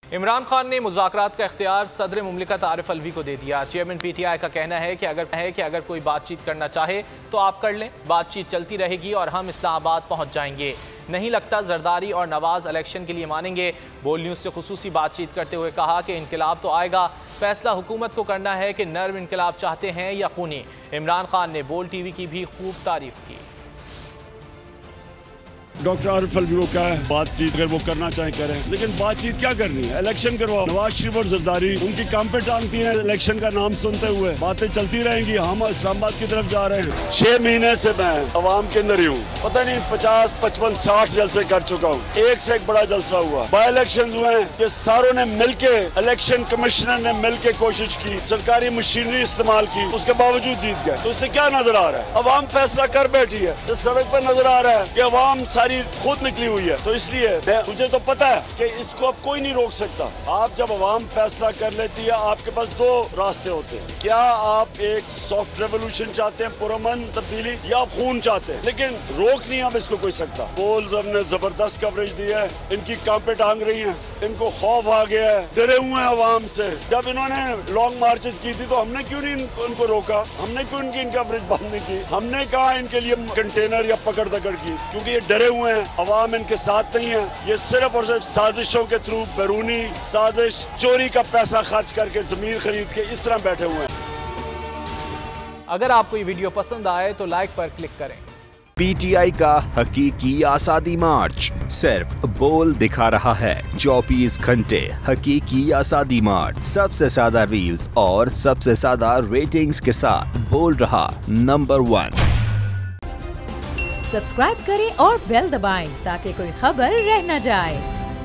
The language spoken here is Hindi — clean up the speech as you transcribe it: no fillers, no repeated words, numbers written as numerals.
इमरान खान ने मुज़ाकरात का इख्तियार सदर मुमलिकत आरिफ अलवी को दे दिया। चेयरमैन PTI का कहना है कि अगर कोई बातचीत करना चाहे तो आप कर लें, बातचीत चलती रहेगी और हम इस्लामाबाद पहुँच जाएंगे। नहीं लगता जरदारी और नवाज इलेक्शन के लिए मानेंगे। बोल न्यूज़ से खुसूसी बातचीत करते हुए कहा कि इनकलाब तो आएगा, फैसला हुकूमत को करना है कि नर्म इनकलाब चाहते हैं या खूनी। इमरान खान ने बोल TV की भी खूब तारीफ की। डॉक्टर आरिफ अलवी को क्या है, बातचीत अगर वो करना चाहे करें, लेकिन बातचीत क्या करनी है, इलेक्शन करवाओ। नवाज शरीफ और जरदारी उनकी काम पे टांगती हैं, इलेक्शन का नाम सुनते हुए बातें चलती रहेंगी। हम इस्लामाबाद की तरफ जा रहे हैं। 6 महीने से मैं अवाम के अंदर ही हूँ, पता नहीं 50, 55, 60 जलसे कर चुका हूँ। एक से एक बड़ा जलसा हुआ, बाई इलेक्शन हुए हैं, ये सारों ने मिलके, इलेक्शन कमिश्नर ने मिलके कोशिश की, सरकारी मशीनरी इस्तेमाल की, उसके बावजूद जीत गए। तो उससे क्या नजर आ रहा है, अवाम फैसला कर बैठी है। सड़क पर नजर आ रहा है कि अवाम खुद निकली हुई है। तो इसलिए मुझे तो पता है कि इसको अब कोई नहीं रोक सकता। आप जब अवाम फैसला कर लेती है, आपके पास 2 रास्ते होते हैं। क्या आप एक सॉफ्ट रेवोल्यूशन चाहते हैं, पुरअमन तब्दीली, या आप खून चाहते हैं, लेकिन रोक नहीं अब इसको कोई सकता। पोल्स हमने जबरदस्त कवरेज दी है, इनकी काम पे टांग रही है, इनको खौफ आ गया है, डरे हुए हैं अवाम से। जब इन्होंने लॉन्ग मार्चेस की थी तो हमने क्यों नहीं उनको रोका, हमने क्यों इनकी कवरेज बंद नहीं की, हमने कहा इनके लिए कंटेनर या पकड़ दकड़ की, क्योंकि ये डरे हुए हैं, अवाम इनके साथ नहीं है। ये सिर्फ और सिर्फ साजिशों के थ्रू, बैरूनी साजिश, चोरी का पैसा खर्च करके जमीन खरीद के इस तरह बैठे हुए हैं। अगर आपको ये वीडियो पसंद आए तो लाइक पर क्लिक करें। PTI का हकीकी आज़ादी मार्च सिर्फ बोल दिखा रहा है। 24 घंटे हकीकी आज़ादी मार्च, सबसे ज्यादा रील्स और सबसे ज्यादा रेटिंग्स के साथ बोल रहा नंबर 1। सब्सक्राइब करें और बेल दबाएं ताकि कोई खबर रह न जाए।